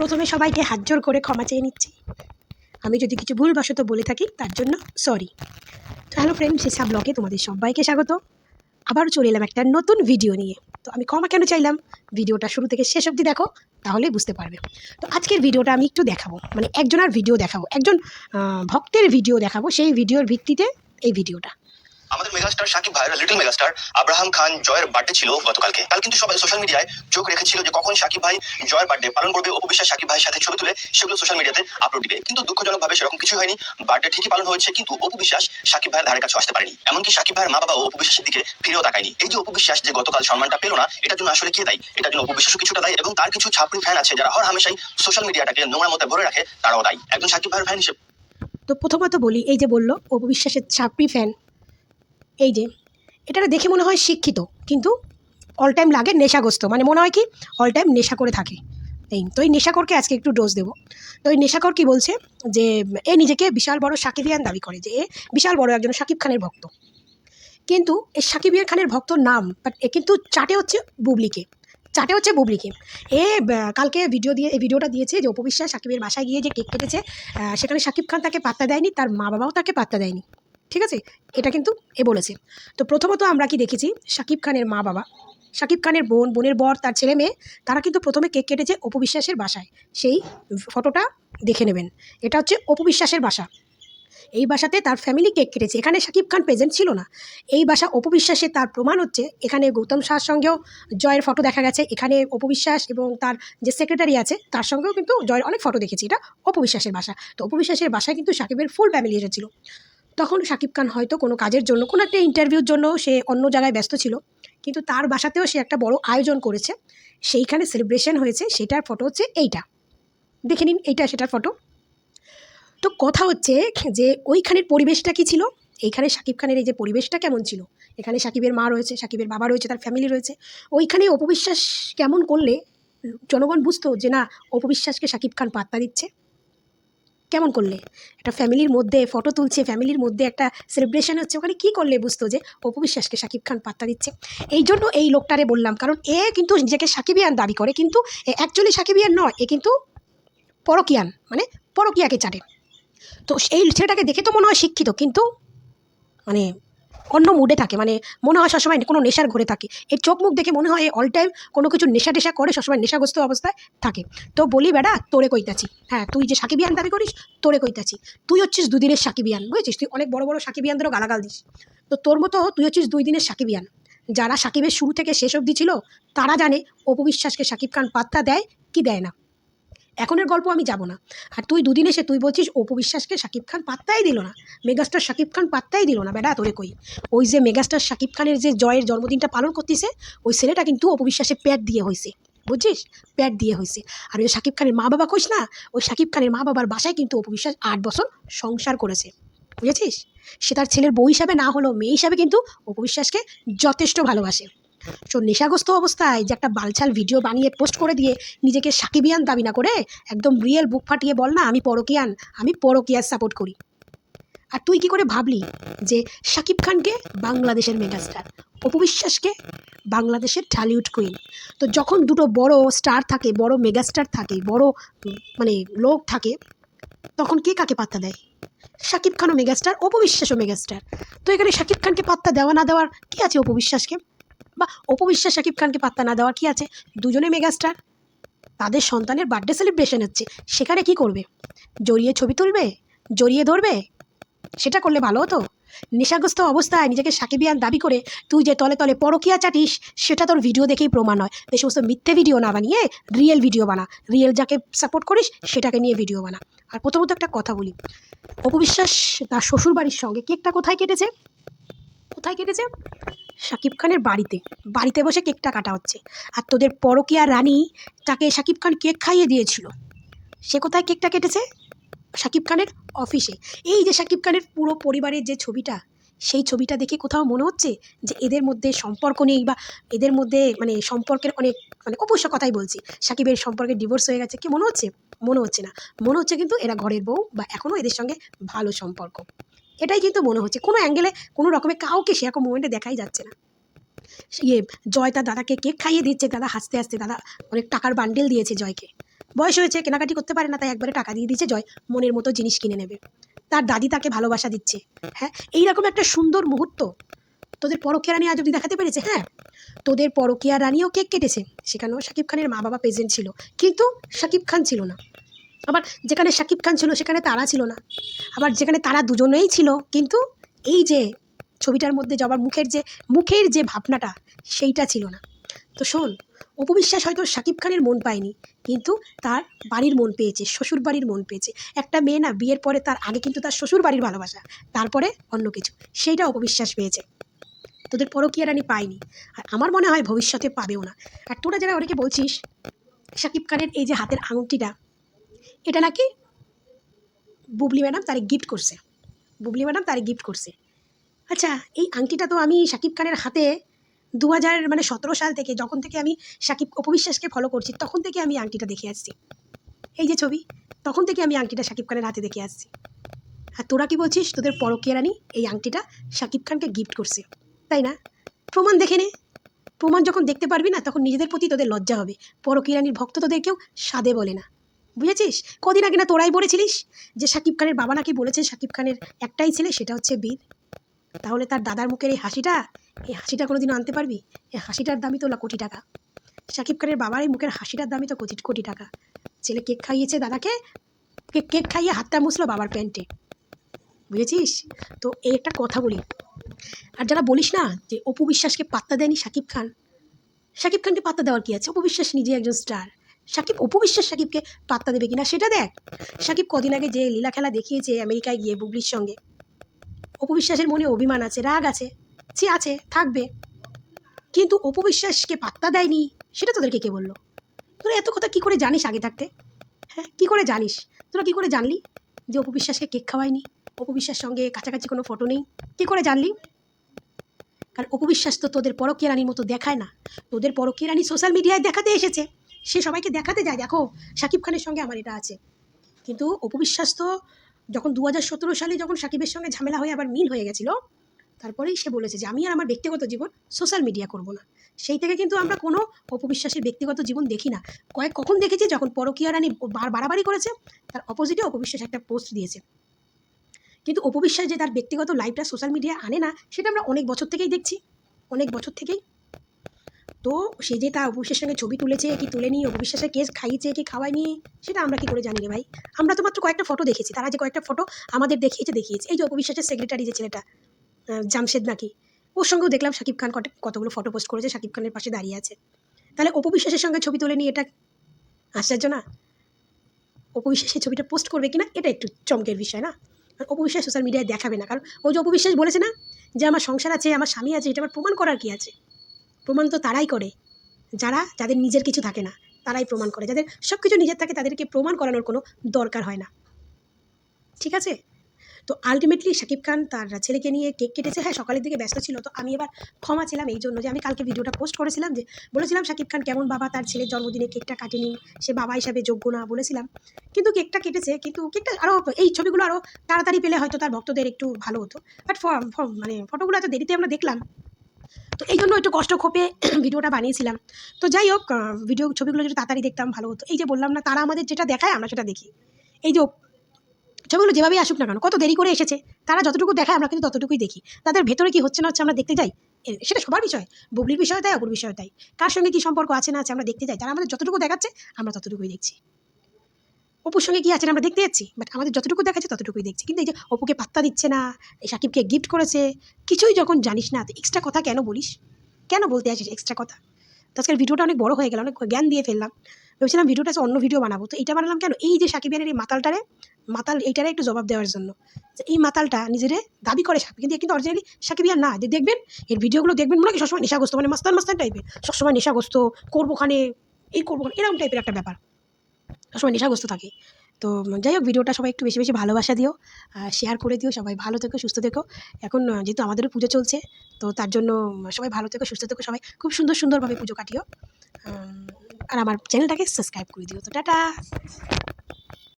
প্রথমে সবাইকে হাত জোড় করে ক্ষমা চেয়ে নিচ্ছি। আমি যদি কিছু ভুলবশত বলে থাকি তার জন্য সরি। তো হ্যালো ফ্রেন্ড, সেসা ব্লগে তোমাদের সবাইকে স্বাগত। আবারও চলে এলাম একটা নতুন ভিডিও নিয়ে। তো আমি ক্ষমা কেন চাইলাম, ভিডিওটা শুরু থেকে শেষ অবধি দেখো, তাহলে বুঝতে পারবে। তো আজকের ভিডিওটা আমি একটু দেখাবো, মানে একজনের ভিডিও দেখাবো, একজন ভক্তের ভিডিও দেখাবো। সেই ভিডিওর ভিত্তিতে এই ভিডিওটা। আমাদের মেগাস্টার শাকিব ভাইয়ের লিটল মেগাস্টার আব্রাহাম খান জয়ের বার্থডে ছিল গতকালকে। কাল কিন্তু সবাই সোশ্যাল মিডিয়ায় চোখ রেখেছিল যে কখন শাকিব ভাই জয়ের বার্থডে পালন করবে। অপু বিশ্বাস শাকিব ভাইয়ের সাথে ছবি তুলে সেগুলো সোশ্যাল মিডিয়াতে আপলোড দিবে, কিন্তু দুঃখজনকভাবে সেরকম কিছু হয়নি। বার্থডে ঠিকই পালন হয়েছে, কিন্তু অপু বিশ্বাস শাকিব ভাইয়ের ধারে কাছে আসতে পারেনি। এমনকি শাকিব ভাইয়ের মা বাবাও অপু বিশ্বাসের দিকে ফিরেও তাকায়নি। এই যে অপু বিশ্বাস যে গতকাল সম্মানটা পেল না, এটার জন্য আসলে কে দায়ী? এটার জন্য অপু বিশ্বাসও কিছুটা দায়ী, এবং তার কিছু ছাত্রী ফ্যান আছে যারা হর হামেশাই সোশ্যাল মিডিয়াটাকে নোংরার মধ্যে ভরে রাখে, তারাও দায়ী। একজন শাকিব ভাইয়ের ফ্যান হিসেবে তো প্রথমত বলি, এই যে বললো অপু বিশ্বাসের ছাপড়ি ফ্যান, এই যে এটা দেখে মনে হয় শিক্ষিত, কিন্তু অল টাইম লাগে নেশাগ্রস্ত, মানে মনে হয় কি অল টাইম নেশা করে থাকে। তো এই নেশাকরকে আজকে একটু ডোজ দেবো। তো এই নেশাকর কি বলছে যে এ নিজেকে বিশাল বড় সাকিবিয়ান দাবি করে, যে এ বিশাল বড় একজন শাকিব খানের ভক্ত। কিন্তু এই সাকিবিয়ান খানের ভক্তর নাম, বাট এ কিন্তু চাটে হচ্ছে বুবলিকে, চাটে হচ্ছে বুবলিকে। কালকে এই ভিডিওটা দিয়েছে যে অপু বিশ্বাস সাকিবের বাসায় গিয়ে যে কেক কেটেছে, সেখানে শাকিব খান তাকে পাত্তা দেয়নি, তার মা বাবাও তাকে পাত্তা দেয়নি। ঠিক আছে, এটা কিন্তু এ বলেছে। তো প্রথমত আমরা কি দেখেছি, শাকিব খানের মা বাবা, শাকিব খানের বোনের বর, তার ছেলে মেয়ে, তারা কিন্তু প্রথমে কেক কেটেছে অপু বিশ্বাসের বাসায়। সেই ফটোটা দেখে নেবেন, এটা হচ্ছে অপু বিশ্বাসের বাসা। এই বাসাতে তার ফ্যামিলি কেক কেটেছে, এখানে শাকিব খান প্রেজেন্ট ছিল না। এই বাসা অপু বিশ্বাসের, তার প্রমাণ হচ্ছে এখানে গৌতম শাহর সঙ্গেও জয়ের ফটো দেখা গেছে। এখানে অপু বিশ্বাস এবং তার যে সেক্রেটারি আছে তার সঙ্গেও কিন্তু জয়ের অনেক ফটো দেখেছি। এটা অপু বিশ্বাসের বাসা। তো অপু বিশ্বাসের বাসায় কিন্তু শাকিবের ফুল ফ্যামিলি এসেছিল। তখন শাকিব খান হয়তো কোনো কাজের জন্য, কোনো একটা ইন্টারভিউর জন্য সে অন্য জায়গায় ব্যস্ত ছিল, কিন্তু তার বাসাতেও সে একটা বড় আয়োজন করেছে, সেইখানে সেলিব্রেশন হয়েছে। সেটার ফটো হচ্ছে এইটা, দেখে নিন, এইটা সেটার ফটো। তো কথা হচ্ছে যে ওইখানের পরিবেশটা কী ছিল, এইখানে শাকিব খানের এই যে পরিবেশটা কেমন ছিল, এখানে শাকিবের মা রয়েছে, শাকিবের বাবা রয়েছে, তার ফ্যামিলি রয়েছে। ওইখানে অপু বিশ্বাস কেমন করলে জনগণ বুঝতো যে না, অপু বিশ্বাসকে শাকিব খান পাত্তা দিচ্ছে? কেমন করলে একটা ফ্যামিলির মধ্যে ফটো তুলছে, ফ্যামিলির মধ্যে একটা সেলিব্রেশন হচ্ছে, ওখানে কী করলে বুঝতো যে অপু বিশ্বাসকে শাকিব খান পাত্তা দিচ্ছে? এই জন্য এই লোকটারে বললাম, কারণ এ কিন্তু নিজেকে সাকিবিয়ান দাবি করে, কিন্তু এ অ্যাকচুয়ালি সাকিবিয়ান নয়, এ কিন্তু পরকিয়ান, মানে পরকিয়াকে চাটে। তো এই ছেলেটাকে দেখে তো মনে হয় শিক্ষিত, কিন্তু মানে অন্য মুডে থাকে, মানে মনে হয় সবসময় কোনো নেশার ঘরে থাকে। এর চোখ মুখ দেখে মনে হয় অল টাইম কোনো কিছু নেশা টেশা করে, সবসময় নেশাগ্রস্ত অবস্থায় থাকে। তো বলি বেটা, তোরে কইতাছি, হ্যাঁ তুই যে সাকিবিয়ান দাবি করিস, তোরে কইতাছি, তুই হচ্ছিস দুদিনের সাকিবিয়ান, বুঝেছিস? তুই অনেক বড় বড় সাকিবিয়ানদেরও গালাগাল দিস, তো তোর মতো তুই হচ্ছিস 2 দিনের সাকিবিয়ান। যারা সাকিবের শুরু থেকে শেষ অবধি ছিল, তারা জানে অপু বিশ্বাসকে শাকিব খান পাত্তা দেয় কি দেয় না। এখনের গল্প আমি যাব না। আর তুই দুদিন এসে তুই বলছিস অপু বিশ্বাসকে শাকিব খান পাত্তাই দিল না, মেগাস্টার শাকিব খান পাত্তাই দিল না। বেটা তোরে কই, ওই যে মেগাস্টার শাকিব খানের যে জয়ের জন্মদিনটা পালন করতেছে, ওই ছেলেটা কিন্তু অপু বিশ্বাসের প্যাট দিয়ে হয়েছে, বুঝছিস? প্যাট দিয়ে হয়েছে। আর ওই শাকিব খানের মা বাবা কইস না, ওই শাকিব খানের মা বাবার বাসায় কিন্তু অপু বিশ্বাস 8 বছর সংসার করেছে, বুঝেছিস? সে তার ছেলের বউ হিসাবে না হলেও মেয়ে হিসাবে কিন্তু অপু বিশ্বাসকে যথেষ্ট ভালোবাসে। সো নেশাগ্রস্ত অবস্থায় যে একটা বালছাল ভিডিও বানিয়ে পোস্ট করে দিয়ে নিজেকে সাকিবিয়ান দাবি না করে একদম রিয়েল বুক ফাটিয়ে বল না, আমি পরকিয়ান, আমি পরকিয়ার সাপোর্ট করি। আর তুই কি করে ভাবলি যে শাকিব খানকে বাংলাদেশের মেগাস্টার, অপু বিশ্বাসকে বাংলাদেশের ঢালিউড কুইন? তো যখন দুটো বড় স্টার থাকে, বড় মেগাস্টার থাকে, বড় মানে লোক থাকে, তখন কে কাকে পাত্তা দেয়? শাকিব খানও মেগাস্টার, অপু বিশ্বাসও মেগাস্টার। তো এখানে শাকিব খানকে পাত্তা দেওয়া না দেওয়ার কী আছে অপু বিশ্বাসকে, বা অপু বিশ্বাস শাকিব খানকে পাত্তা না দেওয়ার কী আছে? দুজনে মেগাস্টার, তাদের সন্তানের বার্থডে সেলিব্রেশন হচ্ছে, সেখানে কি করবে? জড়িয়ে ছবি তুলবে, জড়িয়ে ধরবে? সেটা করলে ভালো হতো। নেশাগ্রস্ত অবস্থায় নিজেকে সাকিবিয়ান দাবি করে তুই যে তলে তলে পরকিয়া চাটিস, সেটা তোর ভিডিও দেখেই প্রমাণ হয়। এই সমস্ত মিথ্যে ভিডিও না বানিয়ে রিয়েল ভিডিও বানা, রিয়েল যাকে সাপোর্ট করিস সেটাকে নিয়ে ভিডিও বানা। আর প্রথমত একটা কথা বলি, অপু বিশ্বাস তার শ্বশুরবাড়ির সঙ্গে কেকটা কোথায় কেটেছে? কোথায় কেটেছে? শাকিব খানের বাড়িতে, বাড়িতে বসে কেকটা কাটা হচ্ছে। আর তোদের পরকীয়া রানী, তাকে শাকিব খান কেক খাইয়ে দিয়েছিল, সে কোথায় কেকটা কেটেছে? শাকিব খানের অফিসে। এই যে শাকিব খানের পুরো পরিবারের যে ছবিটা, সেই ছবিটা দেখে কোথাও মনে হচ্ছে যে এদের মধ্যে সম্পর্ক নেই, বা এদের মধ্যে মানে সম্পর্কের অনেক মানে অবশ্য কথাই বলছি, শাকিবের সম্পর্কে ডিভোর্স হয়ে গেছে? কি মনে হচ্ছে? মনে হচ্ছে না। মনে হচ্ছে কিন্তু এরা ঘরের বউ, বা এখনও এদের সঙ্গে ভালো সম্পর্ক, এটাই কিন্তু মনে হচ্ছে। কোনো অ্যাঙ্গেলে কোনো রকমের কাউকে সেরকম মোমেন্টে দেখাই যাচ্ছে না। জয় তার দাদাকে কেক খাইয়ে দিচ্ছে, দাদা হাসতে হাসতে, দাদা অনেক টাকার বান্ডেল দিয়েছে জয়কে, বয়স হয়েছে, কেনাকাটি করতে পারে না, তাই একবারে টাকা দিয়ে দিয়েছে জয় মনের মতো জিনিস কিনে নেবে। তার দাদি তাকে ভালোবাসা দিচ্ছে। হ্যাঁ, এইরকম একটা সুন্দর মুহূর্ত তোদের পরকীয়া রানী আজ অব্দি দেখাতে পেরেছে। হ্যাঁ, তোদের পরকীয়া রানীও কেক কেটেছে, সেখানেও শাকিব খানের মা বাবা প্রেজেন্ট ছিল, কিন্তু শাকিব খান ছিল না। আবার যেখানে শাকিব খান ছিল সেখানে তারা ছিল না। আবার যেখানে তারা দুজনেই ছিল, কিন্তু এই যে ছবিটার মধ্যে যাবার মুখের যে ভাবনাটা, সেইটা ছিল না। তো শোন, অপু বিশ্বাস হয়তো শাকিব খানের মন পায়নি, কিন্তু তার বাড়ির মন পেয়েছে, শ্বশুর বাড়ির মন পেয়েছে। একটা মেয়ে না বিয়ের পরে তার আগে কিন্তু তার শ্বশুর বাড়ির ভালোবাসা, তারপরে অন্য কিছু, সেইটা অপু বিশ্বাস পেয়েছে। তোদের পরকীয়া রানী পায়নি, আর আমার মনে হয় ভবিষ্যতে পাবেও না। আর তোরা যারা অনেকে বলছিস শাকিব খানের এই যে হাতের আংটিটা, এটা নাকি বুবলি ম্যাডাম তারে গিফট করছে, বুবলি ম্যাডাম তারে গিফট করছে। আচ্ছা, এই আংটিটা তো আমি শাকিব খানের হাতে 2017 সাল থেকে, যখন থেকে আমি অপু বিশ্বাসকে ফলো করছি, তখন থেকে আমি আংটিটা দেখে আসছি। এই যে ছবি, তখন থেকে আমি আংটিটা শাকিব খানের হাতে দেখে আসছি। আর তোরা কি বলছিস তোদের পরকীয়া রানী এই আংটিটা শাকিব খানকে গিফট করছে, তাই না? প্রমাণ দেখে নে। প্রমাণ যখন দেখতে পারবি না, তখন নিজেদের প্রতি তোদের লজ্জা হবে। পরকীয়া রানীর ভক্ত তোদের কেউ সাদে বলে না, বুঝেছিস? কদিন আগে না তোরাই বলেছিলিস যে শাকিব খানের বাবা নাকি বলেছে শাকিব খানের একটাই ছেলে, সেটা হচ্ছে বীর। তাহলে তার দাদার মুখের এই হাসিটা কোনোদিনও আনতে পারবি? এই হাসিটার দামই তো কোটি টাকা। শাকিব খানের বাবার এই মুখের হাসিটার দামই তো কোটি কোটি টাকা। ছেলে কেক খাইয়েছে দাদাকে, কেক খাইয়ে হাতটা মুছলো বাবার প্যান্টে, বুঝেছিস? তো এই একটা কথা বলি, আর যারা বলিস না যে অপু বিশ্বাসকে পাত্তা দেয়নি শাকিব খানকে পাত্তা দেওয়ার কি আছে? অপু বিশ্বাস নিজে একজন স্টার। অপু বিশ্বাস শাকিবকে পাত্তা দেবে কিনা সেটা দেখ। শাকিব কদিন আগে যে লীলা খেলা দেখিয়েছে আমেরিকায় গিয়ে বুবলির সঙ্গে, অপু বিশ্বাসের মনে অভিমান আছে, রাগ আছে, আছে, থাকবে, কিন্তু অপু বিশ্বাসকে পাত্তা দেয়নি, সেটা তোদেরকে কে বললো? তোরা এত কথা কী করে জানিস আগে থাকতে? হ্যাঁ, কী করে জানিস? তোরা কী করে জানলি যে অপু বিশ্বাসকে কেক খাওয়ায়নি, অপু বিশ্বাস সঙ্গে কাছাকাছি কোনো ফটো নেই? কী করে জানলি? কারণ অপু বিশ্বাস তো তোদের পরকীয়া রানীর মতো দেখায় না। তোদের পরকীয়া রানী সোশ্যাল মিডিয়ায় দেখাতে এসেছে, সে সবাইকে দেখাতে যায়, দেখো শাকিব খানের সঙ্গে আমার এটা আছে। কিন্তু অপু বিশ্বাস তো যখন 2017 সালে যখন শাকিবের সঙ্গে ঝামেলা হয়ে আবার মিল হয়ে গেছিলো, তারপরেই সে বলেছে যে আমি আর আমার ব্যক্তিগত জীবন সোশ্যাল মিডিয়া করব না। সেই থেকে কিন্তু আমরা কোনো অপু বিশ্বাসের ব্যক্তিগত জীবন দেখি না। কখন দেখেছি? যখন পরকীয়া রানী বাড়াবাড়ি করেছে, তার অপোজিটে অপু বিশ্বাস একটা পোস্ট দিয়েছে। কিন্তু অপু বিশ্বাস যে তার ব্যক্তিগত লাইফটা সোশ্যাল মিডিয়ায় আনে না, সেটা আমরা অনেক বছর থেকেই দেখছি, অনেক বছর থেকেই। তো সে যে তার অপু বিশ্বাসের সঙ্গে ছবি তুলেছে কি তুলেনি, অপু বিশ্বাসের কেস খাইয়েছে কি খাওয়ায়নি, সেটা আমরা কি করে জানি রে ভাই? আমরা তো মাত্র কয়েকটা ফটো দেখেছি, তারা যে কয়েকটা ফটো আমাদের দেখিয়েছে। এই যে অপু বিশ্বাসের সেক্রেটারি যে ছেলেটা, জামশেদ নাকি, ওর সঙ্গেও দেখলাম শাকিব খান কতগুলো ফটো পোস্ট করেছে, শাকিব খানের পাশে দাঁড়িয়ে আছে। তাহলে অপু বিশ্বাসের সঙ্গে ছবি তোলেনি, এটা আশ্চর্য না? অপু বিশ্বাস সেই ছবিটা পোস্ট করবে কিনা, এটা একটু চমকের বিষয় না? আর অপু বিশ্বাস সোশ্যাল মিডিয়ায় দেখাবে না, কারণ ওই যে অপু বিশ্বাস বলেছে না যে আমার সংসার আছে, আমার স্বামী আছে, এটা আমার প্রমাণ করার কি আছে? প্রমাণ তো তারাই করে যাদের নিজের কিছু থাকে না, তারাই প্রমাণ করে। যাদের সব কিছু নিজের থাকে তাদেরকে প্রমাণ করানোর কোনো দরকার হয় না, ঠিক আছে? তো আলটিমেটলি শাকিব খান তার ছেলেকে নিয়ে কেক কেটেছে। হ্যাঁ, সকালের দিকে ব্যস্ত ছিল, তো আমি এবার ক্ষমা ছিলাম এই জন্য যে আমি কালকে ভিডিওটা পোস্ট করেছিলাম, যে বলেছিলাম শাকিব খান কেমন বাবা, তার ছেলের জন্মদিনে কেকটা কাটেনি, সে বাবা হিসাবে যোগ্য না বলেছিলাম। কিন্তু কেকটা কেটেছে, কিন্তু কেকটা আরও, এই ছবিগুলো আরও তাড়াতাড়ি পেলে হয়তো তার ভক্তদের একটু ভালো হতো। বাট মানে ফটোগুলো এত দেরিতে আমরা দেখলাম, তো এই জন্য একটু কষ্ট ক্ষোভে ভিডিওটা বানিয়েছিলাম। তো যাই হোক, ছবিগুলো যদি তাড়াতাড়ি দেখতাম ভালো হতো। এই যে বললাম না, তারা আমাদের যেটা দেখায় আমরা সেটা দেখি। এই যে ছবিগুলো যেভাবেই আসুক না কেন, কত দেরি করে এসেছে, তারা যতটুকু দেখায় আমরা কিন্তু ততটুকুই দেখি। তাদের ভেতরে কি হচ্ছে না হচ্ছে আমরা দেখতে যাই, সেটা সবার বিষয়। বুবলির বিষয় তাই, অপুর বিষয় তাই, কার সঙ্গে কী সম্পর্ক আছে না আছে আমরা দেখতে যাই। তারা আমাদের যতটুকু দেখাচ্ছে আমরা ততটুকুই দেখছি। অপুর সঙ্গে কী আছে আমরা দেখতে যাচ্ছি, বাট আমাদের যতটুকু দেখাচ্ছে ততটুকুই দেখছি। কিন্তু এই যে অপুকে পাত্তা দিচ্ছে না, এই সাকিবকে গিফট করেছে, কিছুই যখন জানিস না, তো এক্সট্রা কথা কেন বলিস? কেন বলতে আসিস এক্সট্রা কথা? তো আজকের ভিডিওটা অনেক বড় হয়ে গেল, অনেক জ্ঞান দিয়ে ফেললাম। ভেবেছিলাম ভিডিওটা অন্য ভিডিও বানাবো, তো এইটা বানালাম কেন? এই যে সাকিবের এই মাতাল এইটারে একটু জবাব দেওয়ার জন্য, যে এই মাতালটা নিজেরে দাবি করে সাকিব, কিন্তু অরিজিনালি সাকিবিয়ার না। যে দেখবেন এর ভিডিওগুলো দেখবেন, মনে হয় সবসময় নেশাগ্রস্ত, মানে মাস্তান টাইপের, সবসময় নেশাগ্রস্ত, করবো খানে এরকম টাইপের একটা ব্যাপার, সবসময় নেশাগ্রস্ত থাকে। তো যাই হোক, ভিডিওটা সবাই একটু বেশি বেশি ভালোবাসা দিও, শেয়ার করে দিও। সবাই ভালো থেকো, সুস্থ থেকো। এখন যেহেতু আমাদেরও পুজো চলছে, তো তার জন্য সবাই ভালো থেকো, সুস্থ থেকো, সবাই খুব সুন্দরভাবে পুজো কাটিও। আর আমার চ্যানেলটাকে সাবস্ক্রাইব করে দিও। তো টাটা।